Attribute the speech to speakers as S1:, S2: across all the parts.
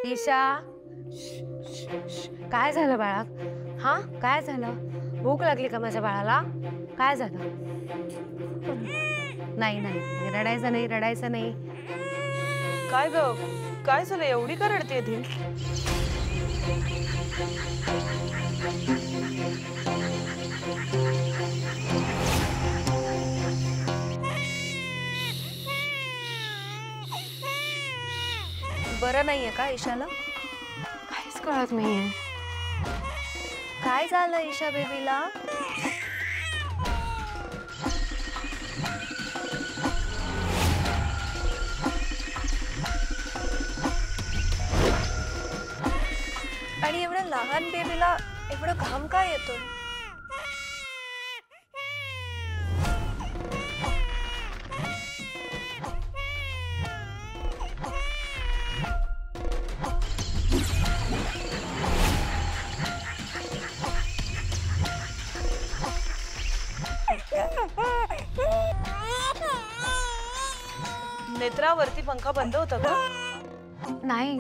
S1: ईशा, काय झालं बाळा? हा, काय झालं? भूक लागली का माझ्या बाळाला? काय झालं? नाही नाही, रडायचं नाही, रडायचं नाही.
S2: काय ग? काय झालं? एवढी का रडतेय ती?
S3: बरं नाहीये का ईशाला?
S1: काहीच कळत नाहीये.
S3: काय झालं ईशा बेबीला? आणि एवढ्या लहान बेबीला एवढं घाम काय येतोय?
S2: नेत्रावरती पंखा बंद होता का?
S1: नाही.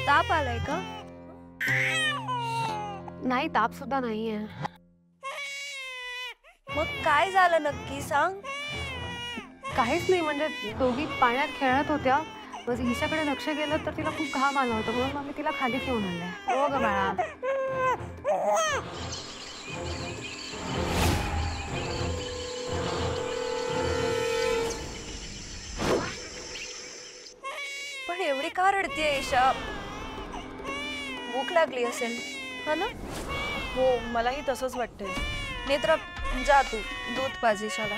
S3: ताप आलाय का?
S1: नाही, ताप सुद्धा नाहीये.
S3: मग काय झालं नक्की सांग?
S1: काहीच नाही, म्हणजे दोघी पाण्यात खेळत होत्या. बस ईशाकडे लक्ष गेलं तर तिला खूप घाम आला होता, म्हणून मग मी तिला खाली घेऊन आणलंय. हो ग बाळा.
S3: पण एवढी का रडतीये ईशा? भूक लागली असेल, हा ना?
S2: हो, मलाही तसंच वाटतंय.
S3: नेत्रा, जा तू दूध पाज ईशाला.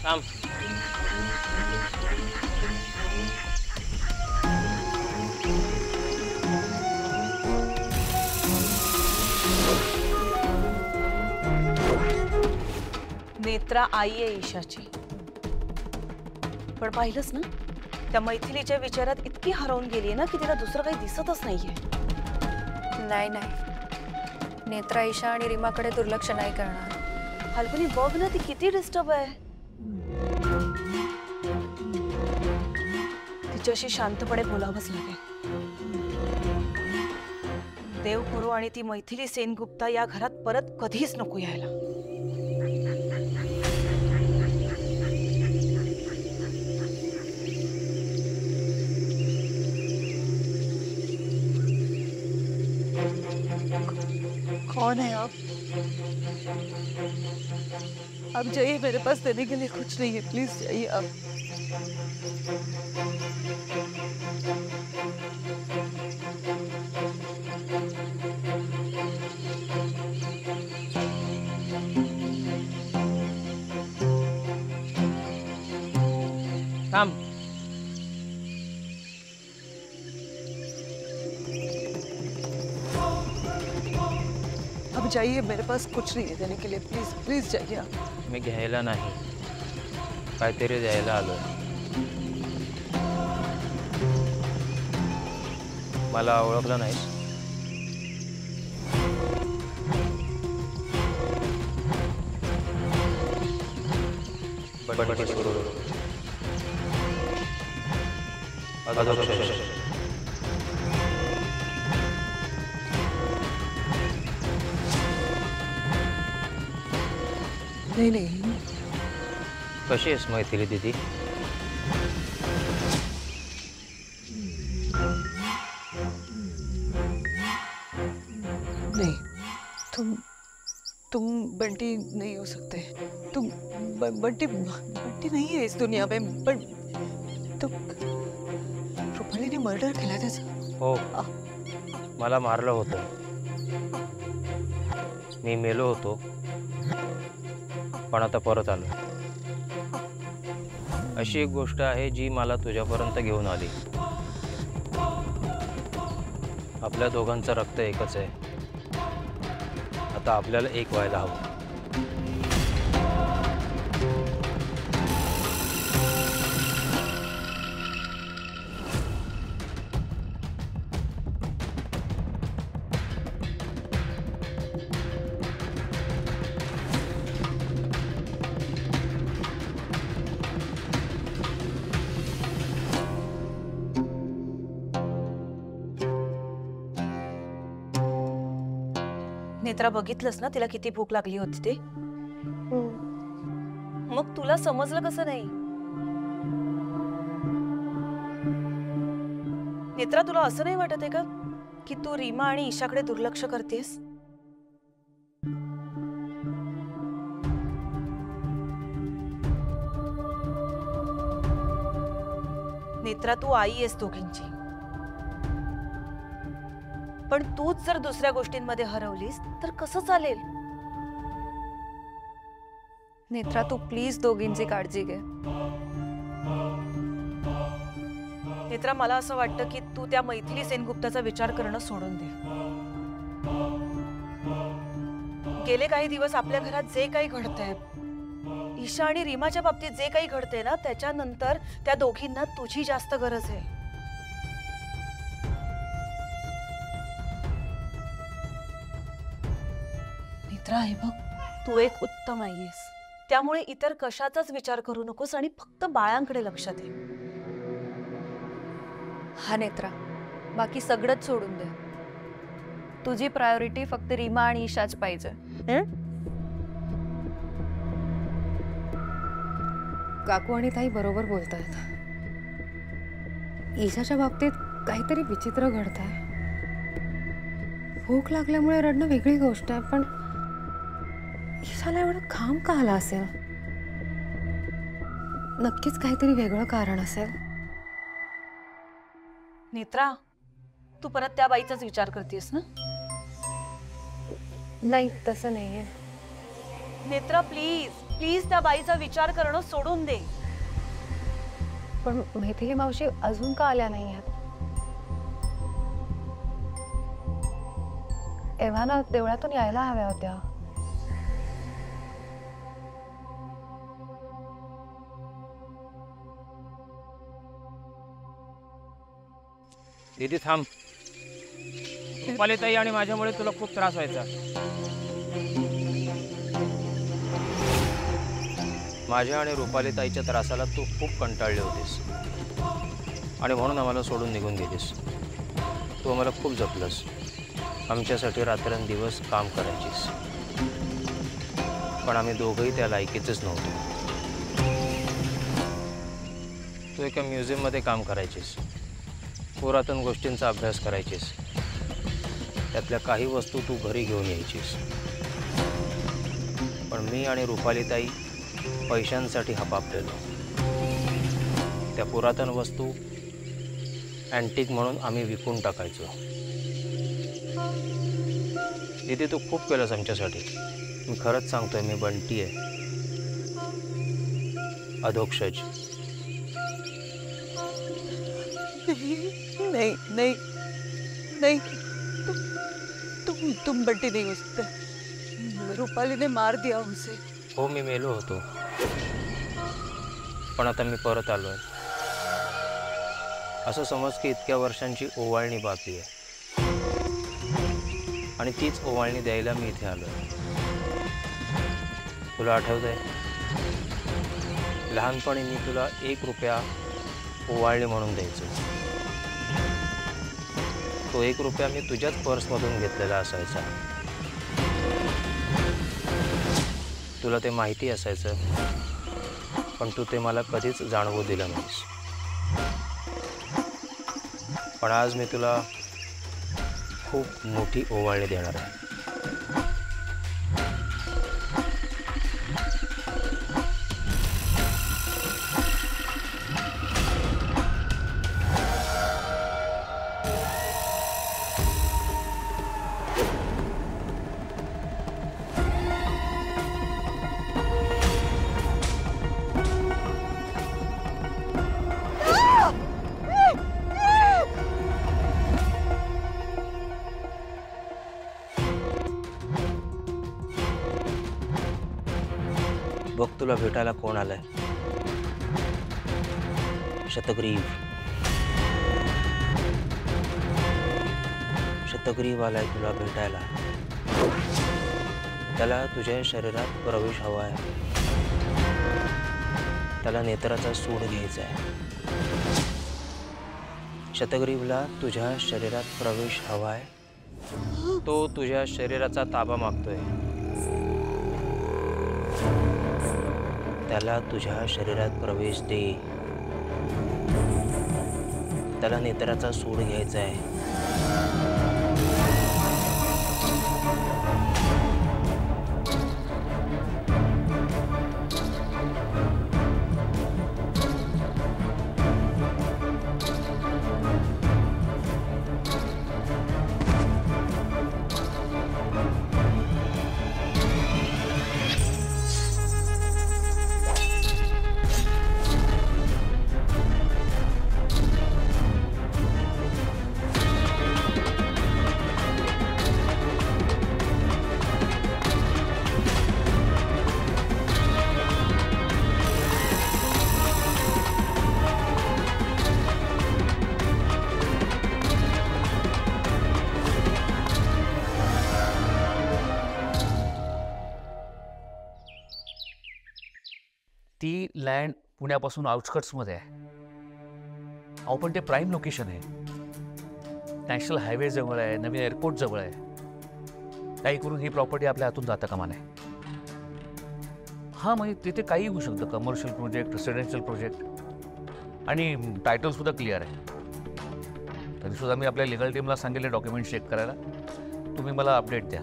S4: थांब.
S2: नेत्रा आई आहे ईशाची. पण पाहिलंस ना, त्या मैथिलीच्या विचारात इतकी हरवून गेली ना की तिला दुसरं काही दिसतच नाहीये.
S3: नाही नाही, नेत्रा ईशा आणि रीमाकडे दुर्लक्ष नाही करणार.
S2: फाल्गुनी बघ ना, ती किती डिस्टर्ब आहे. तिच्याशी शांतपणे बोलावंच लागेल. देव करो आणि ती मैथिली सेनगुप्ता या घरात परत कधीच नको यायला. कौन है आप? आप जाइए, मेरे पास देने के लिए कुछ नहीं है, प्लीज जाइए आप.
S4: थांब.
S2: अब जाइए, मेरे पास कुछ नहीं है देने के लिए, प्लीज प्लीज जाइए आप.
S4: मी घ्यायला नाही, काहीतरी द्यायला आलोय. मला ओळखलं नाहीस? पण सुरू अधोक्षज.
S2: नहीं नहीं,
S4: कशी आहेस मैथिली दीदी?
S2: नहीं, तुम बंटी नहीं हो सकते. तुम बंटी बंटी नहीं है इस दुनिया में. पण तुम रुपालीने मर्डर केला त्याचा.
S4: हो, मला मारलं होतं. मी मेलो होतो, पण आता परत आलो. अशी एक गोष्ट आहे जी मला तुझ्यापर्यंत घेऊन आली. आपल्या दोघांचं रक्त एकच आहे. आता आपल्याला एक व्हायला हवं.
S5: नेत्रा बघितलंस ना तिला किती भूक लागली होती ते? मग तुला समजलं कसं नाही? नेत्रा, तुला असं नाही वाटत आहे का की तू रीमा आणि ईशाकडे दुर्लक्ष करतेस? नेत्रा, तू आई आहेस दोघींची, पण तूच जर दुसऱ्या गोष्टींमध्ये हरवलीस तर कसं चालेल?
S3: नेत्रा, तू प्लीज दोघींची काळजी घे.
S5: नेत्रा, मला असं वाटतं की तू त्या मैथिली सेनगुप्ताचा विचार करणं सोडून दे. गेले काही दिवस आपल्या घरात जे काही घडतंय, ईशा आणि रीमाच्या बाबतीत जे काही घडतंय ना, त्याच्यानंतर त्या दोघींना तुझी जास्त गरज आहे. नेत्रा, हे बघ, तू एक उत्तम आई आहेस, त्यामुळे इतर कशाचाच विचार करू नकोस आणि फक्त बाळांकडे लक्ष दे.
S3: हा नेत्रा, बाकी सगळंच सोडून दे. तुझी प्रायोरिटी फक्त रीमा आणि ईशाच पाहिजे.
S1: काकू आणि ताई बरोबर बोलतायत. ईशाच्या बाबतीत काहीतरी विचित्र घडतंय. भूक लागल्यामुळे रडणं वेगळी गोष्ट आहे, पण ईशाला एवढं खांब का आला असेल? नक्कीच काहीतरी वेगळं कारण असेल.
S5: नेत्रा, तू परत त्या बाईचाच विचार करतेस ना?
S1: नाही, तसं नाहीये.
S5: नेत्रा, प्लीज प्लीज त्या बाईचा विचार करणं सोडून दे.
S1: पण मैथिली मावशी अजून का आल्या नाही आहेत? एव्हाना देवळातून यायला हव्या होत्या.
S4: दीदी थांब. रुपालीताई आणि माझ्यामुळे तुला खूप त्रास व्हायचा. माझ्या आणि रुपालीताईच्या त्रासाला तू खूप कंटाळली होतीस आणि म्हणून आम्हाला सोडून निघून गेलीस. तू आम्हाला खूप जपलंस. आमच्यासाठी रात्रंदिवस काम करायचीस, पण आम्ही दोघंही त्या लायकीचेच नव्हतो. तू एका म्युझियममध्ये काम करायचीस, पुरातन गोष्टींचा अभ्यास करायचीस, त्यातल्या काही वस्तू तू घरी घेऊन यायचीस. पण मी आणि रुपालीताई पैशांसाठी हपापलेलो. त्या पुरातन वस्तू अँटिक म्हणून आम्ही विकून टाकायचो. दीदी, तू खूप केलंस आमच्यासाठी. मी खरंच सांगतोय, मी बंटी आहे, अधोक्षज.
S2: नहीं नहीं नहीं, तुम बंटी नहीं हो सकते. रूपाली ने मार दिया उसे.
S4: हो, मी मेलो होतो, पण आता मी परत आलोय. असं समज की इतक्या वर्षांची ओवाळणी बाकी आहे आणि तीच ओवाळणी द्यायला मी इथे आलोय. तुला आठवतंय, लहानपणी मी तुला 1 रुपया ओवाळणी म्हणून द्यायचो. तो 1 रुपया मी तुझ्याच पर्समधून घेतलेला असायचा. तुला ते माहिती असायचं, पण तू ते मला कधीच जाणवू दिलं नाहीस. पण आज मी तुला खूप मोठी ओवाळणी देणार आहे. बघ, तुला भेटायला कोण आलंय. शतग्रीव. शतग्रीव आलाय तुला भेटायला. त्याला तुझ्या शरीरात प्रवेश हवा आहे. त्याला नेत्राचा सूड घ्यायचा आहे. शतग्रीवला तुझ्या शरीरात प्रवेश हवा आहे तो तुझ्या शरीराचा ताबा मागतोय. त्याला तुझ्या शरीरात प्रवेश दे. त्याला नेत्राचा सूड घ्यायचा आहे.
S6: ती लँड पुण्यापासून आउटस्कट्समध्ये आहे. अहो पण ते प्राईम लोकेशन आहे. नॅशनल हायवे जवळ आहे, नवीन एअरपोर्ट जवळ आहे. काही करून ही प्रॉपर्टी आपल्या हातून जाता कामा नये. हां म्हणजे तिथे काही होऊ शकतं, कमर्शियल प्रोजेक्ट, रेसिडेन्शियल प्रोजेक्ट आणि टायटलसुद्धा क्लिअर आहे. तरीसुद्धा मी आपल्या लिगल टीमला सांगितले डॉक्युमेंट चेक करायला. तुम्ही मला अपडेट द्या.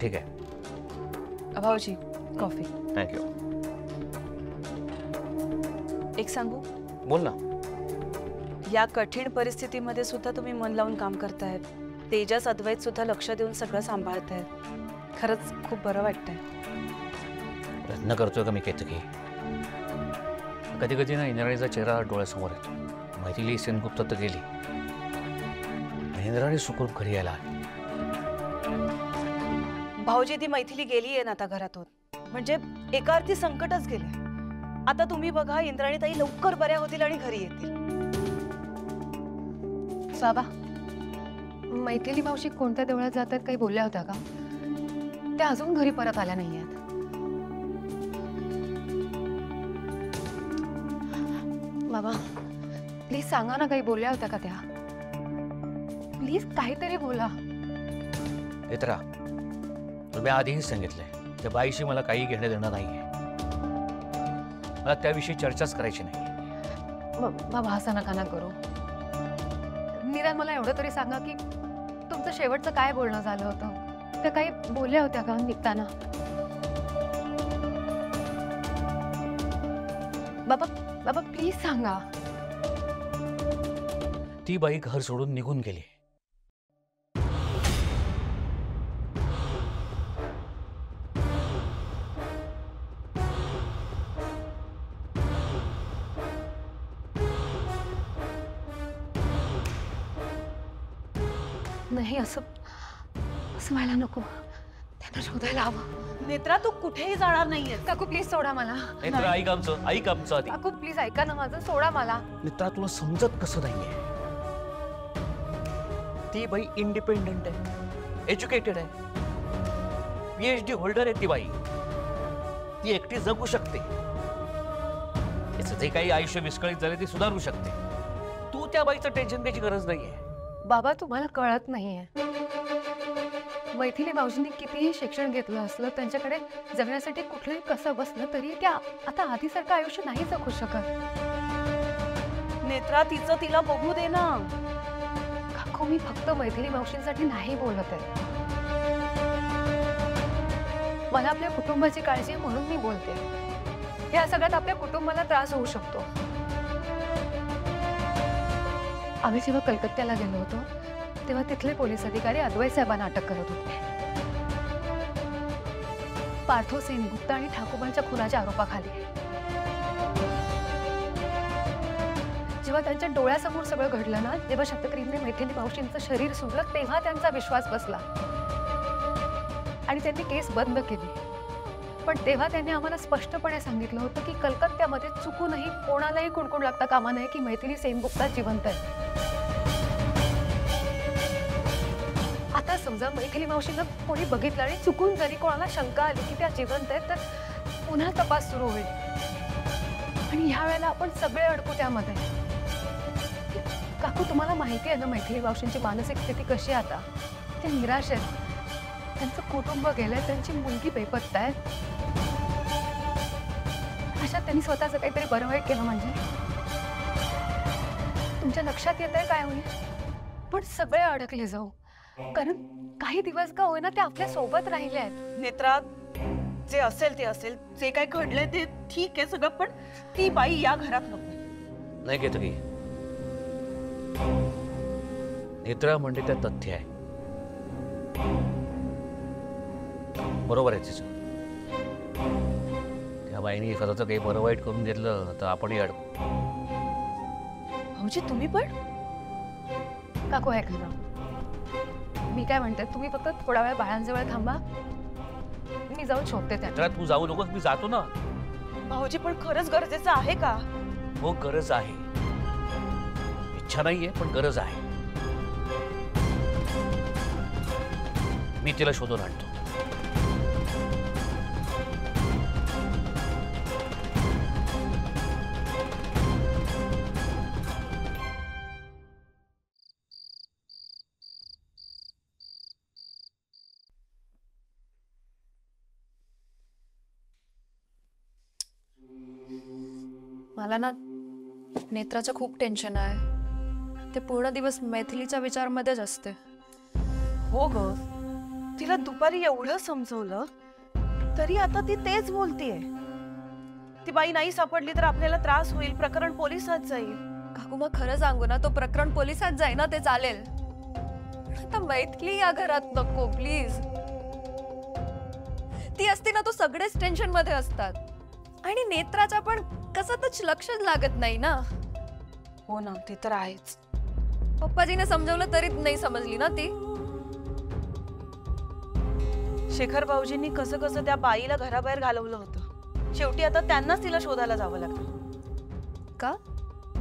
S6: ठीक आहे.
S5: भाऊजी कॉफी.
S6: थँक्यू.
S5: एक सांगू,
S6: बोल ना.
S5: या कठीण परिस्थितीमध्ये सुद्धा तुम्ही मन लावून काम करतायत. तेजस अद्वैत सुद्धा लक्ष देऊन सगळं सांभाळतायत. खरंच खूप बरं वाटतंय.
S6: प्रयत्न करतोय का मी केतकी. कधी कधी ना इंद्राणीचा चेहरा डोळ्यासमोर येतो. मैथिली सेनगुप्त तर गेली, इंद्राणी सुखरूप घरी यायला आली.
S5: भाऊजी ती मैथिली गेली आहे ना आता घरातून, म्हणजे एका अर्थी संकटच गेले. आता तुम्ही बघा, इंद्राणी ताई लवकर बऱ्या होतील आणि घरी येतील.
S1: बाबा, मैथिली मावशी कोणत्या देवळात जातात काही बोलल्या होत्या का? त्या अजून घरी परत आल्या नाही आहेत. बाबा प्लीज सांगा ना, काही बोलल्या होत्या का त्या? प्लीज काहीतरी बोला.
S6: नेत्रा, तुम्ही आधीही सांगितलंय त्या बाईशी मला काही घेणं देणं नाहीये. मला त्याविषयी चर्चाच करायची नाही.
S1: बाबा असं नका ना करू. निदान मला एवढं तरी सांगा की तुमचं शेवटचं काय बोलणं झालं होतं. त्या काही बोलल्या होत्या का निघताना? बाबा बाबा प्लीज सांगा.
S6: ती बाई घर सोडून निघून गेली.
S1: नाही, असं व्हायला नको. त्यांना शोधायला हवं.
S5: नेत्रा, तू कुठेही जाणार नाहीये.
S1: काकू प्लीज सोडा मला.
S6: नेत्रा ऐक आमचं आधी.
S1: काकू प्लीज ऐका ना माझं, सोडा मला.
S6: नेत्रा, तुला समजत कसं नाहीये. ती बाई इंडिपेंडेंट आहे, एज्युकेटेड आहे, PhD होल्डर आहे. ती बाई ती एकटी जगू शकते. तिचं जे काही आयुष्य विस्कळीत झाले ते सुधारू शकते. तू त्या बाईचं टेन्शन घ्यायची गरज नाहीये.
S1: बाबा तुम्हाला कळत नाहीये, मैथिली मावशींनी कितीही शिक्षण घेतलं असलं, त्यांच्याकडे जगण्यासाठी कुठलंही कसं बसलं तरी त्या आता आधीसारखं आयुष्य नाही जगू शकत.
S5: नेत्रा, तिचं तिला बघू दे ना.
S1: काकू, मी फक्त मैथिली मावशींसाठी नाही बोलत आहे. मला आपल्या कुटुंबाची काळजी आहे म्हणून मी बोलते. या सगळ्यात आपल्या कुटुंबाला त्रास होऊ शकतो. आम्ही जेव्हा कलकत्त्याला गेलो होतो तेव्हा तिथले पोलीस अधिकारी अद्वैत साहेबांना अटक करत होते. पार्थो सेनगुप्ता आणि ठाकूबांच्या खुनाच्या आरोपाखाली. जेव्हा त्यांच्या डोळ्यासमोर सगळं घडलं ना, जेव्हा शतकरीने मैथिली मावशींचं शरीर सोडलं, तेव्हा त्यांचा विश्वास बसला आणि त्यांनी केस बंद केली. पण तेव्हा त्यांनी आम्हाला स्पष्टपणे सांगितलं होतं की कलकत्त्यामध्ये चुकूनही कोणालाही कुणकुण लागता कामा नये की मैथिली सेनगुप्ता जिवंत आहे. आता समजा मैथिली मावशींना कोणी बघितलं आणि चुकून जरी कोणाला शंका आली की त्या जिवंत आहेत, तर पुन्हा तपास सुरू होईल आणि ह्या वेळेला आपण सगळे अडकू त्यामध्ये. काकू तुम्हाला माहिती आहे ना मैथिली मावशींची मानसिक स्थिती कशी आहे आता. ते निराश आहेत. त्यांचं कुटुंब गेलंय, त्यांची मुलगी बेपत्ता आहे. अशात त्यांनी स्वतःचं काहीतरी बरं वाईट केलं म्हणजे तुमच्या लक्षात येत आहे काय होईल. पण सगळे अडकले जाऊ, कारण काही दिवस का होईना ते आपल्या सोबत राहिले आहेत.
S5: नेत्रा, जे असेल ते असेल, जे काय घडलंय ते ठीक आहे सगळं, पण ती बाई या घरात नको.
S6: नाही केतकी, नेत्रा म्हणजे त्या तथ्य आहे. बरोबर आहे तिचं. त्या बाईने एखाद्याचं काही बरं वाईट करून घेतलं तर आपणही अडकू.
S5: भाऊजी तुम्ही पण?
S1: काकू आहे खरं. मी काय म्हणते, तुम्ही फक्त थोडा वेळ बाळांजवळ थांबा, मी जाऊन शोधते त्या.
S6: नेत्रा, तू जाऊ नकोस, मी जातो ना.
S5: भाऊजी पण खरंच गरजेचं आहे का?
S6: हो, गरज आहे. इच्छा नाहीये पण गरज आहे. मी तिला शोधून आणतो.
S3: मला ना नेत्राचं खूप टेन्शन आहे. ते पूर्ण दिवस मैथिलीच्या विचारमध्येच असते.
S5: हो ग, तिला दुपारी एवढं समजवलं तरी आता ती तेच बोलतीये. ती बाई नाही सापडली तर आपल्याला त्रास होईल, प्रकरण पोलिसात जाईल.
S3: काकू मग खरं सांगू ना, तो प्रकरण पोलिसात जाईल ना, ते चालेल. आता मैथिली या घरात नको प्लीज. ती असती ना, तो सगळेच टेन्शन मध्ये असतात. आणि नेत्राच्या पण कसंच लक्षच लागत नाही ना.
S5: हो ना, ते तर आहेच.
S3: पप्पाजीने समजवलं तरी नाही समजली ना ती.
S5: शेखर भाऊजींनी कसं कसं त्या बाईला घराबाहेर घालवलं होतं. शेवटी आता त्यांनाच तिला शोधायला जावं लागतं.
S3: का?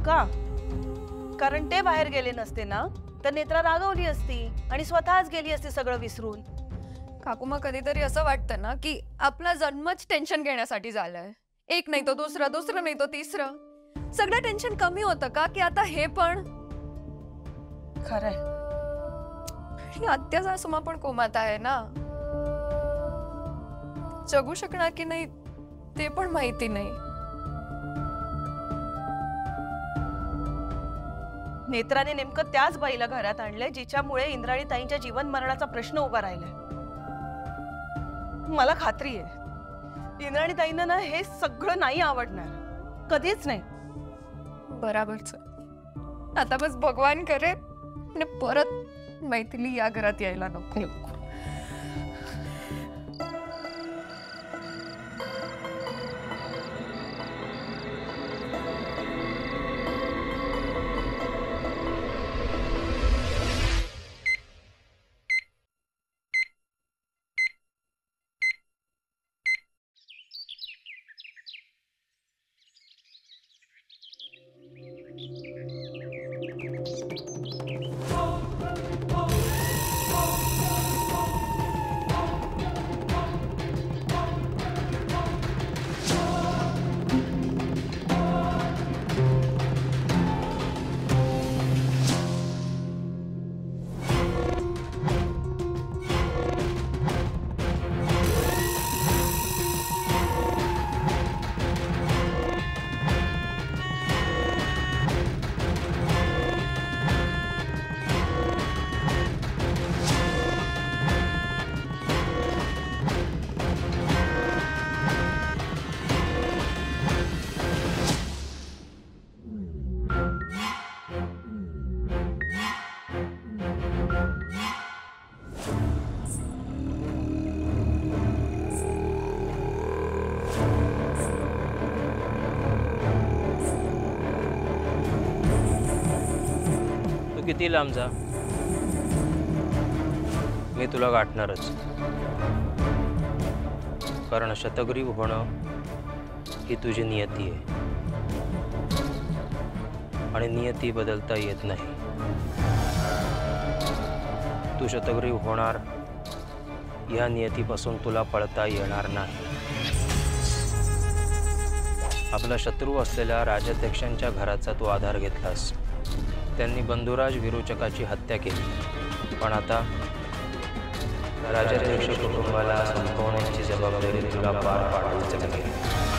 S5: का? कारण ते बाहेर गेले नसते ना तर नेत्रा रागवली असती आणि स्वतःच गेली असती सगळं विसरून.
S3: काकू मग कधीतरी असं वाटतं ना की आपला जन्मच टेन्शन घेण्यासाठी झालाय. एक नाही तो दुसरा, दुसरं नाही तो तिसरं. सगळं टेन्शन कमी होतं का की आता हे पण?
S5: खरंय.
S3: आणि आत्या सासुमा पण कोमात आहे ना. जगू शकणार की नाही ते पण माहिती नाही.
S5: नेत्राने नेमकं त्याच बाईला घरात आणलंय जिच्यामुळे इंद्राणी ताईंच्या जीवन मरणाचा प्रश्न उभा राहिलाय. मला खात्री आहे इंद्राणी ताईंना ना हे सगळं नाही आवडणार, कधीच नाही.
S3: बराबरच. आता बस भगवान करे आणि परत मैथिली या घरात यायला नको.
S4: किती लांब जा, मी तुला गाठणारच. कारण शतग्रीव होणं ही तुझी नियती आहे आणि नियती बदलता येत नाही. तू शतग्रीव होणार, या नियतीपासून तुला पळता येणार नाही. आपला शत्रू असलेल्या राजाध्यक्षांच्या घराचा तू आधार घेतलास त्यांनी बंधुराज विरोचकाची हत्या केली, पण आता राजाध्यक्ष कुटुंबाला संपवण्याची जबाबदारी तुला पार पाडावीच लागेल.